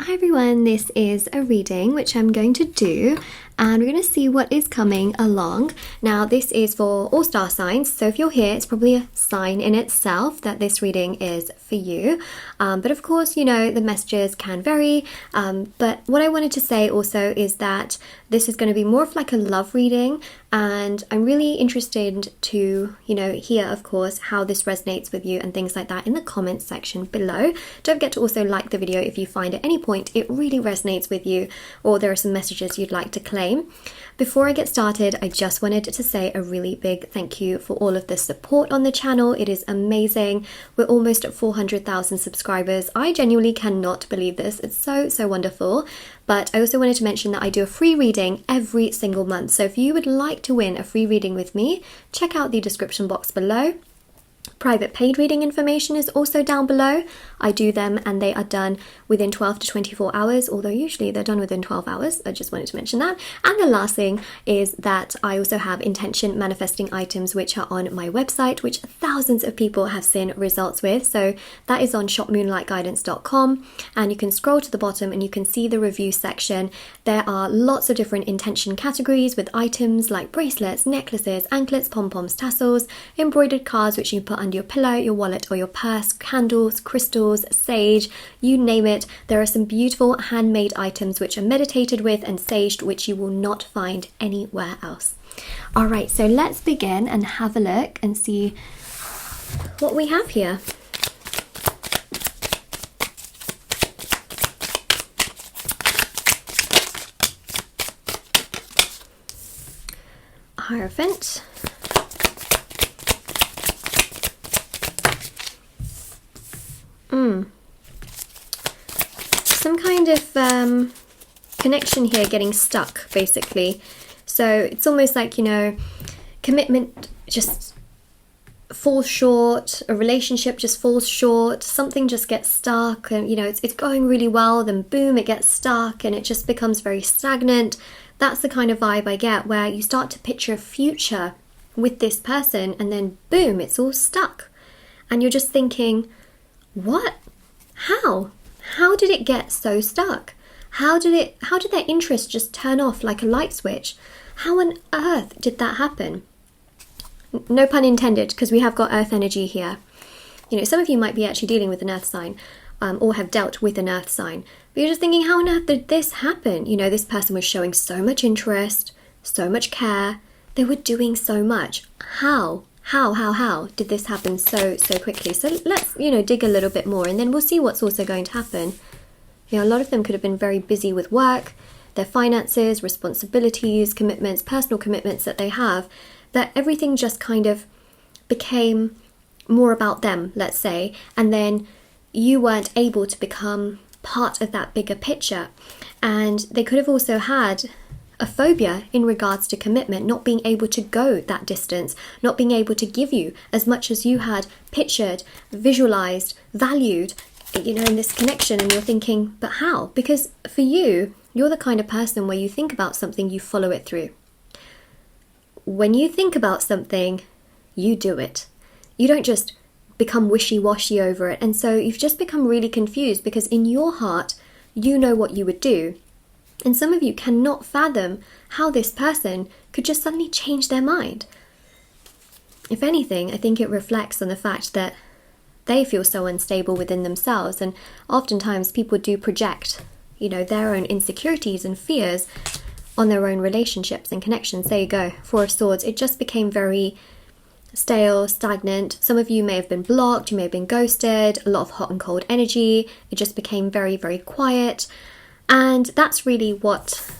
Hi everyone, this is a reading which I'm going to do, and we're going to see what is coming along. Now this is for all star signs, so if you're here it's probably a sign in itself that this reading is for you, but of course you know the messages can vary, but what I wanted to say also is that this is going to be more of like a love reading, and I'm really interested to hear of course how this resonates with you and things like that in the comments section below. Don't forget to also like the video if you find at any point it really resonates with you or there are some messages you'd like to claim. Before I get started, I just wanted to say a really big thank you for all of the support on the channel. It is amazing. We're almost at 400,000 subscribers. I genuinely cannot believe this. It's so wonderful. But I also wanted to mention that I do a free reading every single month. So if you would like to win a free reading with me, check out the description box below. Private paid reading information is also down below. I do them and they are done within 12 to 24 hours, although usually they're done within 12 hours. I just wanted to mention that. And the last thing is that I also have intention manifesting items which are on my website, which thousands of people have seen results with. So that is on shopmoonlightguidance.com, and you can scroll to the bottom and you can see the review section. There are lots of different intention categories with items like bracelets, necklaces, anklets, pom-poms, tassels, embroidered cards which you put under your pillow, your wallet or your purse, candles, crystals, sage, you name it. There are some beautiful handmade items which are meditated with and saged, which you will not find anywhere else. Alright, so let's begin and have a look and see what we have here. Hierophant. Some kind of connection here getting stuck, basically. So it's almost like, commitment just falls short, a relationship just falls short, something just gets stuck, and it's going really well, then boom, it gets stuck and it just becomes very stagnant. That's the kind of vibe I get, where you start to picture a future with this person and then boom, it's all stuck. And you're just thinking, what? How did it get so stuck? How did their interest just turn off like a light switch? How on earth did that happen? No pun intended, because we have got earth energy here. Some of you might be actually dealing with an earth sign, or have dealt with an earth sign. But you're just thinking, how on earth did this happen? This person was showing so much interest, so much care. They were doing so much. How did this happen so quickly? So let's, dig a little bit more, and then we'll see what's also going to happen. A lot of them could have been very busy with work, their finances, responsibilities, commitments, personal commitments that they have, that everything just kind of became more about them, let's say, and then you weren't able to become part of that bigger picture. And they could have also had a phobia in regards to commitment, not being able to go that distance, not being able to give you as much as you had pictured, visualized, valued, in this connection. And you're thinking, but how? Because for you, you're the kind of person where you think about something, you follow it through. When you think about something, you do it. You don't just become wishy-washy over it. And so you've just become really confused, because in your heart, you know what you would do. And some of you cannot fathom how this person could just suddenly change their mind. If anything, I think it reflects on the fact that they feel so unstable within themselves. And oftentimes people do project, their own insecurities and fears on their own relationships and connections. There you go, Four of Swords. It just became very stale, stagnant. Some of you may have been blocked, you may have been ghosted, a lot of hot and cold energy. It just became very quiet. And that's really what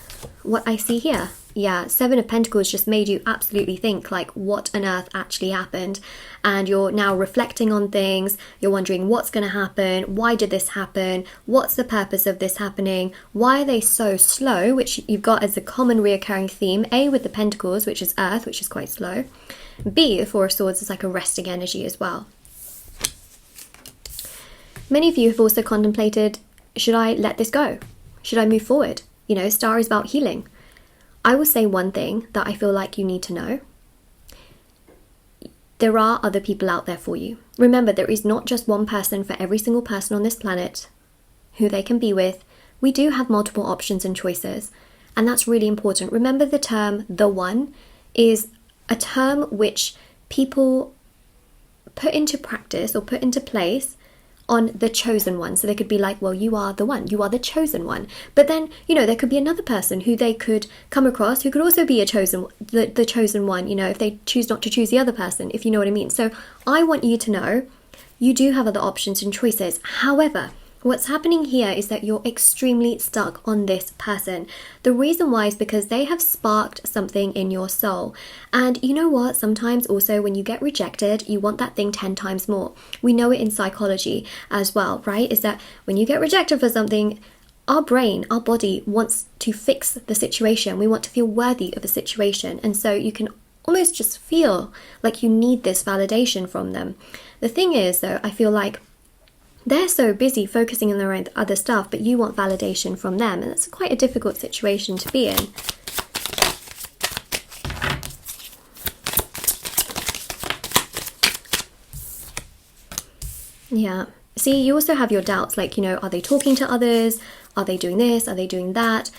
I see here. Yeah, Seven of Pentacles just made you absolutely think, like, what on earth actually happened? And you're now reflecting on things. You're wondering what's going to happen? Why did this happen? What's the purpose of this happening? Why are they so slow? Which you've got as a common reoccurring theme. A, with the Pentacles, which is Earth, which is quite slow. B, the Four of Swords is like a resting energy as well. Many of you have also contemplated, should I let this go? Should I move forward? Star is about healing. I will say one thing that I feel like you need to know. There are other people out there for you. Remember, there is not just one person for every single person on this planet who they can be with we do have multiple options and choices. And that's really important. Remember, the term the one is a term which people put into practice or put into place on the chosen one. So they could be like, well, you are the one, you are the chosen one. But then, you know, there could be another person who they could come across who could also be a chosen, the chosen one, you know, if they choose not to choose the other person, if you know what I mean. So I want you to know you do have other options and choices. However, what's happening here is that you're extremely stuck on this person. The reason why is because they have sparked something in your soul. And you know what? Sometimes also when you get rejected, you want that thing 10 times more. We know it in psychology as well, right? Is that when you get rejected for something, our brain, our body wants to fix the situation. We want to feel worthy of a situation. And so you can almost just feel like you need this validation from them. The thing is, though, I feel like they're so busy focusing on their own other stuff, but you want validation from them, and that's quite a difficult situation to be in. Yeah. See, you also have your doubts, like, you know, are they talking to others? Are they doing this? Are they doing that?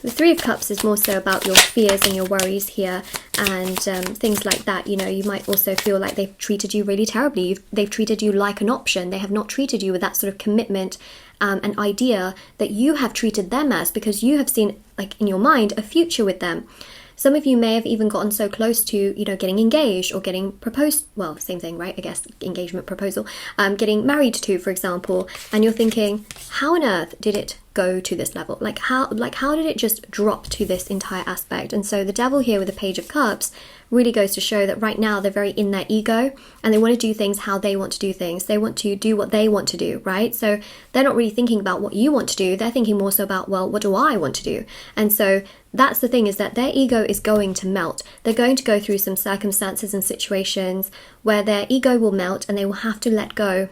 The Three of Cups is more so about your fears and your worries here, and things like that. You know, you might also feel like they've treated you really terribly. They've treated you like an option. They have not treated you with that sort of commitment and idea that you have treated them as, because you have seen, like, in your mind, a future with them. Some of you may have even gotten so close to, you know, getting engaged or getting proposed, well, same thing, right? I guess engagement, proposal, getting married to, for example, and you're thinking, how on earth did it go to this level? Like how did it just drop to this entire aspect? And so the Devil here with the Page of Cups really goes to show that right now they're very in their ego, and they want to do things how they want to do things. They want to do what they want to do, right? So they're not really thinking about what you want to do. They're thinking more so about, well, what do I want to do? And so that's the thing, is that their ego is going to melt. They're going to go through some circumstances and situations where their ego will melt, and they will have to let go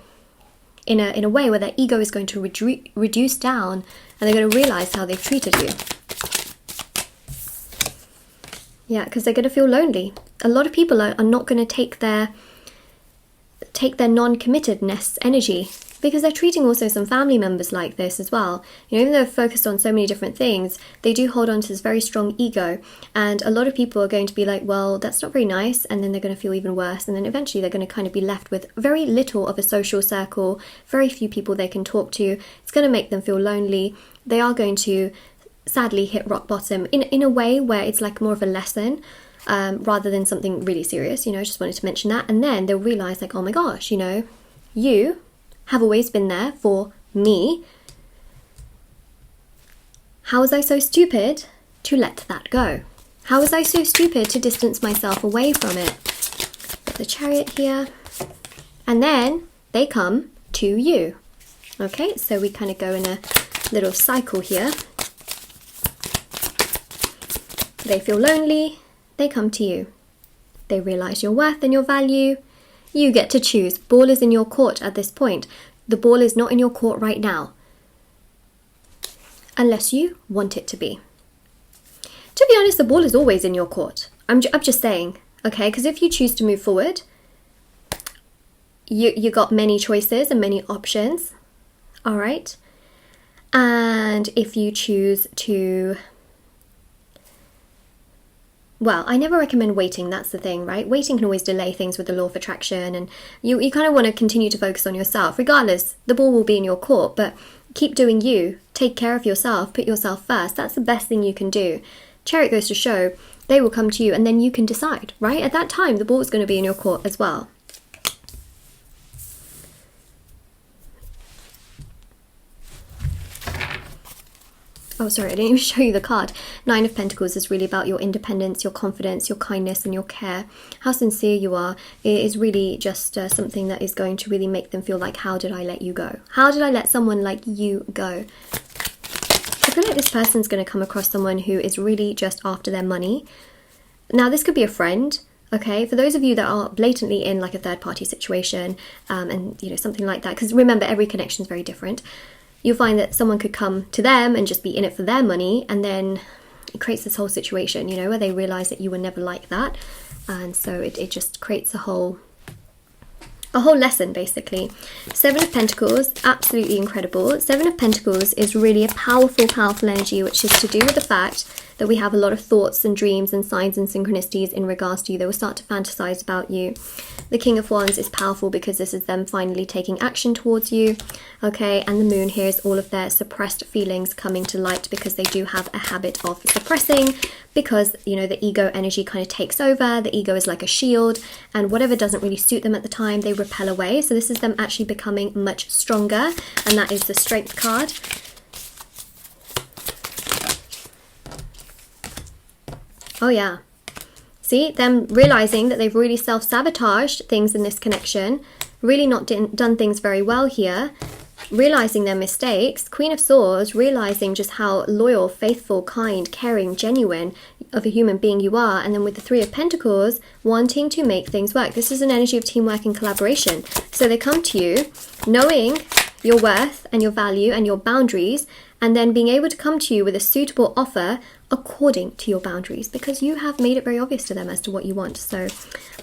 in a way where their ego is going to reduce down, and they're going to realize how they've treated you. Yeah, because they're going to feel lonely. A lot of people are not going to take their non-committedness energy, because they're treating also some family members like this as well. You know, even though they're focused on so many different things, they do hold on to this very strong ego. And a lot of people are going to be like, well, that's not very nice. And then they're going to feel even worse. And then eventually they're going to kind of be left with very little of a social circle, very few people they can talk to. It's going to make them feel lonely. They are going to sadly hit rock bottom in a way where it's like more of a lesson, rather than something really serious. You know, just wanted to mention that. And then they'll realize, like, oh my gosh, you know, you have always been there for me. How was I so stupid to let that go? How was I so stupid to distance myself away from it? Got the Chariot here. And then they come to you. Okay, so we kind of go in a little cycle here. They feel lonely, they come to you. They realize your worth and your value. You get to choose. Ball is in your court at this point. The ball is not in your court right now, unless you want it to be. To be honest, the ball is always in your court. I'm just saying, okay? Because if you choose to move forward, you got many choices and many options, all right? And if you choose to... Well, I never recommend waiting, that's the thing, right? Waiting can always delay things with the law of attraction, and you kind of want to continue to focus on yourself. Regardless, the ball will be in your court, but keep doing you. Take care of yourself, put yourself first. That's the best thing you can do. Chariot goes to show they will come to you, and then you can decide, right? At that time, the ball is going to be in your court as well. Oh, sorry, I didn't even show you the card. Nine of Pentacles is really about your independence, your confidence, your kindness, and your care. How sincere you are. It is really just something that is going to really make them feel like, how did I let you go? How did I let someone like you go? I feel like this person's going to come across someone who is really just after their money. Now, this could be a friend. Okay, for those of you that are blatantly in like a third-party situation, and you know, something like that, because remember, every connection is very different. You'll find that someone could come to them and just be in it for their money, and then it creates this whole situation, you know, where they realize that you were never like that, and so it just creates a whole a whole lesson basically. Seven of Pentacles, absolutely incredible. Seven of Pentacles is really a powerful, powerful energy, which is to do with the fact that we have a lot of thoughts and dreams and signs and synchronicities in regards to you. They will start to fantasize about you. The King of Wands is powerful because this is them finally taking action towards you, okay? And the Moon here is all of their suppressed feelings coming to light, because they do have a habit of suppressing, because, you know, the ego energy kind of takes over. The ego is like a shield, and whatever doesn't really suit them at the time, they repel away. So this is them actually becoming much stronger, and that is the Strength card. Oh yeah. See, them realizing that they've really self-sabotaged things in this connection, really not done things very well here, realizing their mistakes. Queen of Swords, realizing just how loyal, faithful, kind, caring, genuine of a human being you are. And then with the Three of Pentacles, wanting to make things work. This is an energy of teamwork and collaboration. So they come to you knowing your worth and your value and your boundaries, and then being able to come to you with a suitable offer according to your boundaries, because you have made it very obvious to them as to what you want. So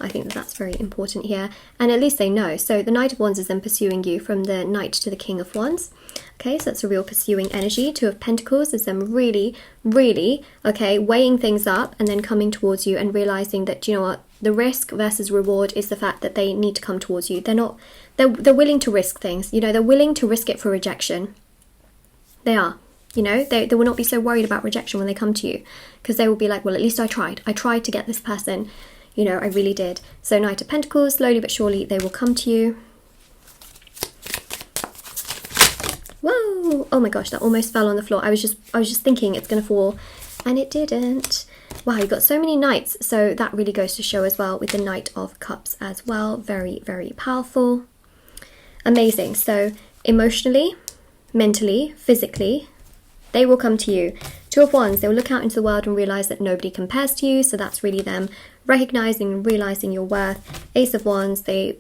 I think that that's very important here, and at least they know. So the Knight of Wands is then pursuing you from the Knight to the King of Wands. Okay, so that's a real pursuing energy. Two of Pentacles is them really, really, okay, weighing things up and then coming towards you and realizing that, you know what, the risk versus reward is the fact that they need to come towards you. They're willing to risk things, you know, they're willing to risk it for rejection. They are. You know, they will not be so worried about rejection when they come to you, because they will be like, well, at least I tried to get this person, you know, I really did. So Knight of Pentacles, slowly but surely they will come to you. Whoa, oh my gosh, that almost fell on the floor. I was just thinking it's gonna fall, and it didn't. Wow, you got so many knights. So that really goes to show as well with the Knight of Cups as well. Very, very powerful. Amazing. So emotionally, mentally, physically, they will come to you. Two of Wands, they will look out into the world and realize that nobody compares to you. So that's really them recognizing and realizing your worth. Ace of Wands, they've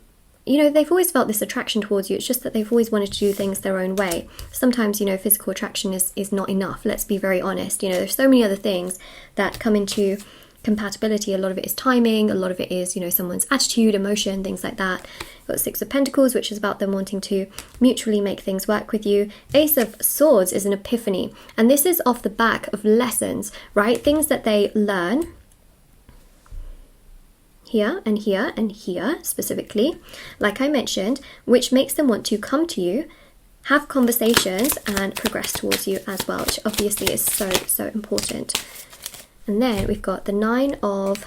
always felt this attraction towards you. It's just that they've always wanted to do things their own way. Sometimes, you know, physical attraction is not enough. Let's be very honest. You know, there's so many other things that come into compatibility. A lot of it is timing. A lot of it is, you know, someone's attitude, emotion, things like that. Got Six of Pentacles, which is about them wanting to mutually make things work with you. Ace of Swords is an epiphany, and this is off the back of lessons, right? Things that they learn here and here and here specifically, like I mentioned, which makes them want to come to you, have conversations and progress towards you as well, which obviously is so, so important. And then we've got the Nine of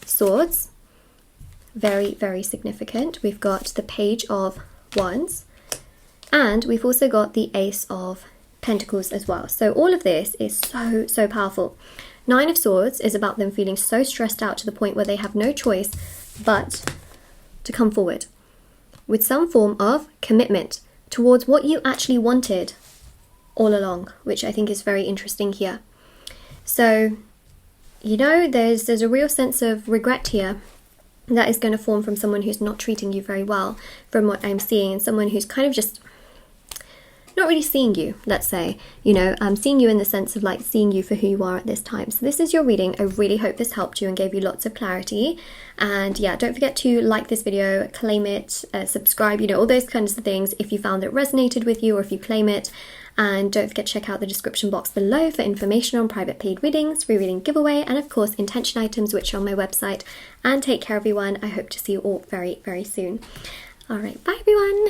Swords. Very, very significant. We've got the Page of Wands, and we've also got the Ace of Pentacles as well. So all of this is so, so powerful. Nine of Swords is about them feeling so stressed out to the point where they have no choice but to come forward with some form of commitment towards what you actually wanted all along, which I think is very interesting here. So, you know, there's a real sense of regret here that is going to form from someone who's not treating you very well, from what I'm seeing, and someone who's kind of just not really seeing you, let's say, you know, seeing you in the sense of like seeing you for who you are at this time. So this is your reading. I really hope this helped you and gave you lots of clarity. And yeah, don't forget to like this video, claim it, subscribe, you know, all those kinds of things if you found it resonated with you or if you claim it. And don't forget to check out the description box below for information on private paid readings, free reading giveaway, and of course intention items, which are on my website. And take care, everyone. I hope to see you all very, very soon. All right, bye everyone.